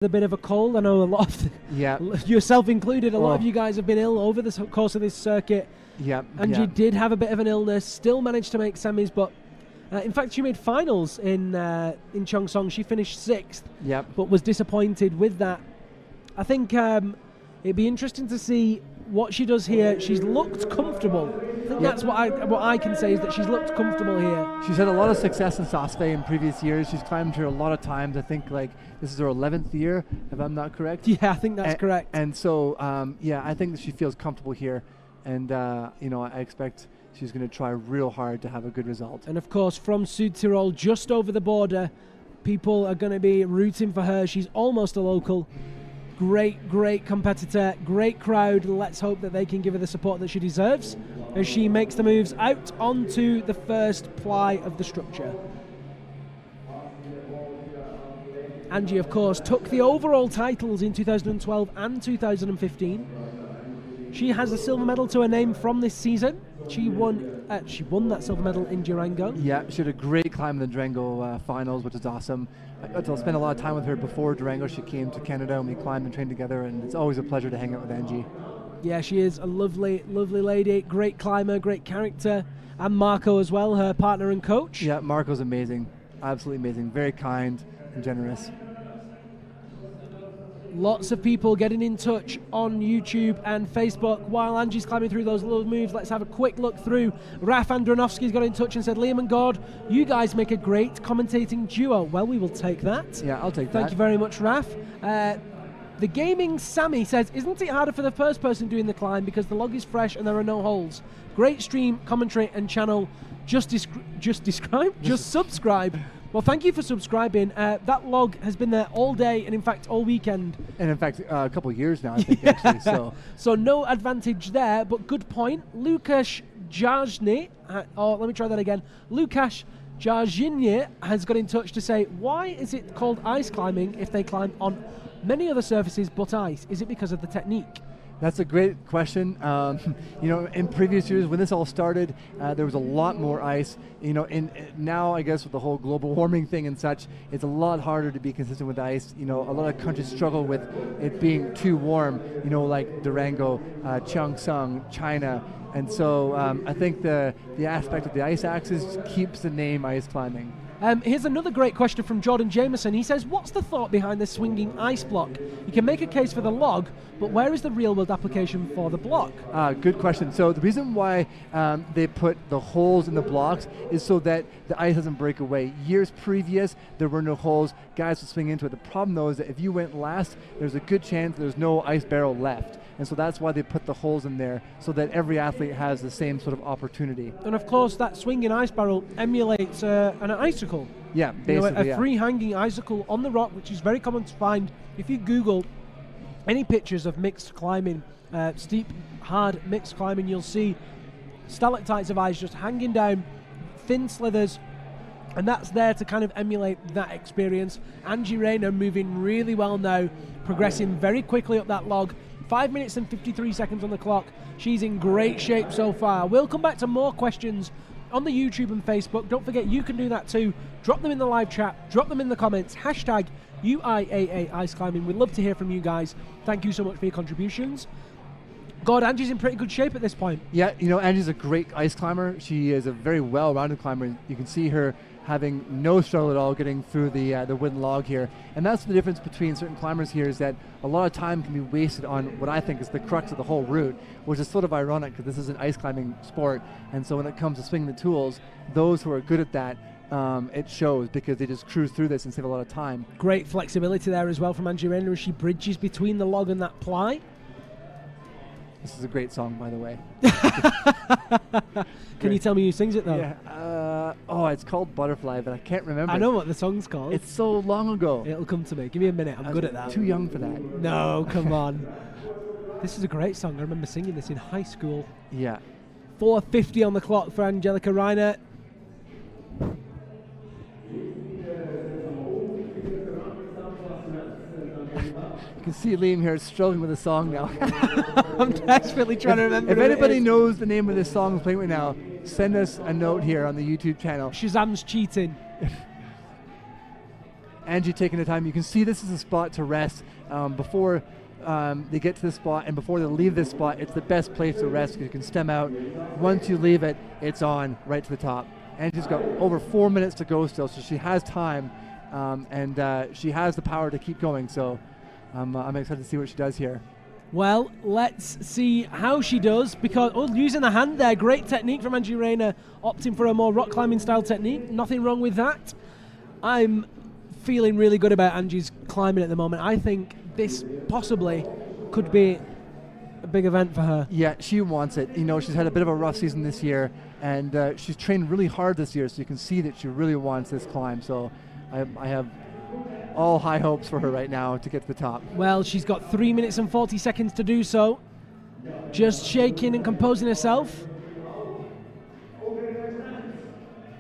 a bit of a cold. I know a lot of yourself included, a lot of you guys have been ill over the course of this circuit. Angie did have a bit of an illness, still managed to make semis, but in fact she made finals in Cheongsong. She finished 6th, but was disappointed with that. I think it'd be interesting to see what she does here. She's looked comfortable. I think that's what I can say, is that she's looked comfortable here. She's had a lot of success in Saas in previous years. She's climbed here a lot of times. I think this is her 11th year, if I'm not correct. Yeah, I think that's correct. And so, I think that she feels comfortable here. And, I expect she's going to try real hard to have a good result. And, of course, from Südtirol, just over the border, people are going to be rooting for her. She's almost a local. Great competitor, great crowd. Let's hope that they can give her the support that she deserves as she makes the moves out onto the first ply of the structure. Angie, of course, took the overall titles in 2012 and 2015. She has a silver medal to her name from this season. She won that silver medal in Durango. Yeah, she had a great climb in the Durango finals, which is awesome. I got to spend a lot of time with her before Durango. She came to Canada and we climbed and trained together, and it's always a pleasure to hang out with Angie. Yeah, she is a lovely lady, great climber, great character. And Marco as well, her partner and coach. Yeah, Marco's amazing, absolutely amazing, very kind and generous. Lots of people getting in touch on YouTube and Facebook while Angie's climbing through those little moves. Let's have a quick look through. Raf Andronovsky's got in touch and said, Liam and God, you guys make a great commentating duo. Well, we will take that. Yeah, I'll take that. Thank you very much, Raf. The Gaming Sammy says, isn't it harder for the first person doing the climb because the log is fresh and there are no holes? Great stream, commentary and channel. Just subscribe. Well, thank you for subscribing. That log has been there all day and, in fact, all weekend. And, in fact, a couple of years now, I think, actually. So no advantage there, but good point. Lukasz Jajny, let me try that again. Lukasz Jajny has got in touch to say, why is it called ice climbing if they climb on many other surfaces but ice? Is it because of the technique? That's a great question. In previous years when this all started, there was a lot more ice. Now I guess with the whole global warming thing and such, it's a lot harder to be consistent with ice. A lot of countries struggle with it being too warm. Like Durango, Cheongsong, China, and so I think the aspect of the ice axis keeps the name ice climbing. Here's another great question from Jordan Jameson. He says, what's the thought behind the swinging ice block? You can make a case for the log, but where is the real-world application for the block? Good question. So the reason why they put the holes in the blocks is so that the ice doesn't break away. Years previous, there were no holes. Guys would swing into it. The problem, though, is that if you went last, there's a good chance there's no ice barrel left. And so that's why they put the holes in there, so that every athlete has the same sort of opportunity. And of course, that swinging ice barrel emulates an icicle. Yeah, basically, a free-hanging icicle on the rock, which is very common to find. If you Google any pictures of mixed climbing, steep, hard mixed climbing, you'll see stalactites of ice just hanging down, thin slithers, and that's there to kind of emulate that experience. Angie Rayner moving really well now, progressing very quickly up that log. 5 minutes and 53 seconds on the clock. She's in great shape so far. We'll come back to more questions on the YouTube and Facebook. Don't forget, you can do that too. Drop them in the live chat. Drop them in the comments. Hashtag UIAA Ice Climbing. We'd love to hear from you guys. Thank you so much for your contributions. God, Angie's in pretty good shape at this point. Yeah, Angie's a great ice climber. She is a very well-rounded climber. You can see her having no struggle at all getting through the wooden log here. And that's the difference between certain climbers here, is that a lot of time can be wasted on what I think is the crux of the whole route, which is sort of ironic because this is an ice climbing sport. And so when it comes to swinging the tools, those who are good at that, it shows because they just cruise through this and save a lot of time. Great flexibility there as well from Angie Rayner as she bridges between the log and that ply. This is a great song, by the way. Can you tell me who sings it, though? Yeah. It's called Butterfly, but I can't remember. I know what the song's called. It's so long ago. It'll come to me. Give me a minute. I'm good at that. Too young for that. No, come on. This is a great song. I remember singing this in high school. Yeah. 4:50 on the clock for Angelika Rayner. You can see Liam here struggling with the song now. I'm desperately trying to remember. If anybody knows the name of this song playing right now, send us a note here on the YouTube channel. Shazam's cheating. Angie taking the time. You can see this is a spot to rest before they get to the spot, and before they leave this spot, it's the best place to rest because you can stem out. Once you leave it, it's on right to the top. Angie's got over 4 minutes to go still, so she has time, and she has the power to keep going. So I'm excited to see what she does here. Well, let's see how she does, because using the hand there, great technique from Angie Rayner, opting for a more rock climbing style technique. Nothing wrong with that. I'm feeling really good about Angie's climbing at the moment. I think this possibly could be a big event for her. Yeah, she wants it. You know, she's had a bit of a rough season this year, and she's trained really hard this year, so you can see that she really wants this climb. So I have all high hopes for her right now to get to the top. Well, she's got 3 minutes and 40 seconds to do so. Just shaking and composing herself.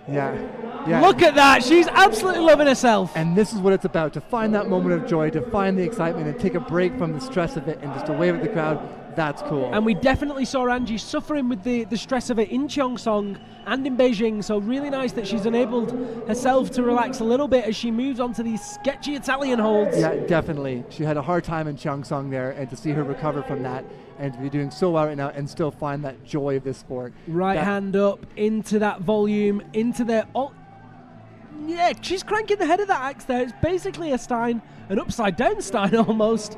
Yeah. Look at that. She's absolutely loving herself. And this is what it's about, to find that moment of joy, to find the excitement and take a break from the stress of it and just to wave at the crowd. That's cool. And we definitely saw Angie suffering with the stress of it in Cheongsong and in Beijing, so really nice that she's enabled herself to relax a little bit as she moves on to these sketchy Italian holds. Yeah, definitely. She had a hard time in Cheongsong there, and to see her recover from that and to be doing so well right now and still find that joy of this sport. Right hand up into that volume, into the... Yeah, she's cranking the head of that axe there. It's basically a Stein, an upside down Stein almost.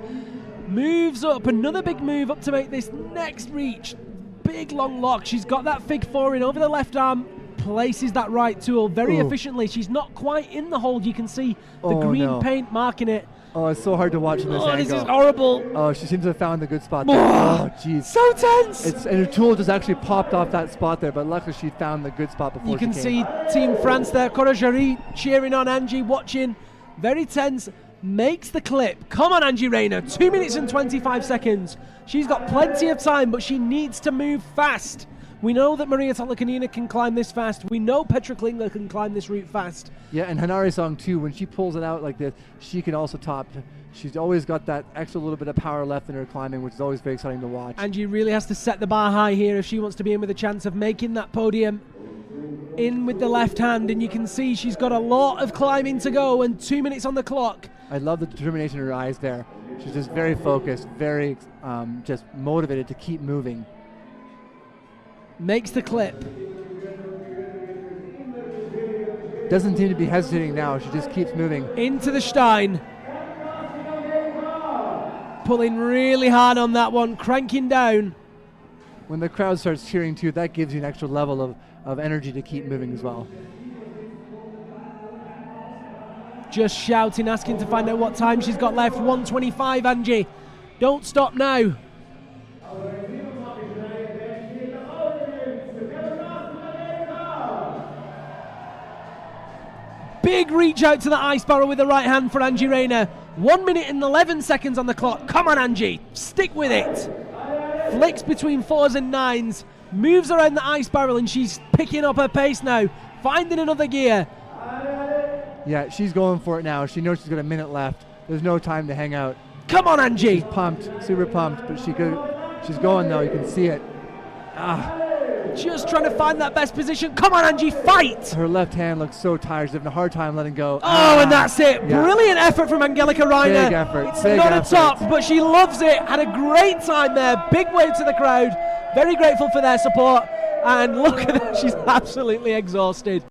Moves up, another big move up to make this next reach. Big long lock. She's got that fig four in over the left arm. Places that right tool very efficiently. She's not quite in the hold. You can see the green paint marking it. Oh, it's so hard to watch in this angle. This is horrible. Oh, she seems to have found the good spot there. Oh, jeez. So tense. And her tool just actually popped off that spot there, but luckily she found the good spot before you can she see Team France there, Corragerie cheering on Angie, watching. Very tense. Makes the clip. Come on, Angie Rayner. 2 minutes and 25 seconds. She's got plenty of time, but she needs to move fast. We know that Maria Tolokanina can climb this fast. We know Petra Klingler can climb this route fast. Yeah, and Hanare Song too, when she pulls it out like this, she can also top. She's always got that extra little bit of power left in her climbing, which is always very exciting to watch. Angie really has to set the bar high here if she wants to be in with a chance of making that podium. In with the left hand, and you can see she's got a lot of climbing to go and 2 minutes on the clock. I love the determination in her eyes there. She's just very focused, very just motivated to keep moving. Makes the clip. Doesn't seem to be hesitating now. She just keeps moving. Into the Stein. Pulling really hard on that one, cranking down. When the crowd starts cheering too, that gives you an extra level of energy to keep moving as well. Just shouting, asking to find out what time she's got left. 1:25, Angie. Don't stop now. Big reach out to the ice barrel with the right hand for Angie Rayner. 1 minute and 11 seconds on the clock. Come on, Angie. Stick with it. Flicks between 4s and 9s. Moves around the ice barrel, and she's picking up her pace now. Finding another gear. Yeah, she's going for it now. She knows she's got a minute left. There's no time to hang out. Come on, Angie. She's pumped, super pumped, but she's going though. You can see it. Just trying to find that best position. Come on, Angie, fight! Her left hand looks so tired. She's having a hard time letting go. And that's it. Yeah. Brilliant effort from Angelika Reiner. Big effort. It's big not effort. a top, but she loves it. Had a great time there. Big wave to the crowd. Very grateful for their support. And look at that. She's absolutely exhausted.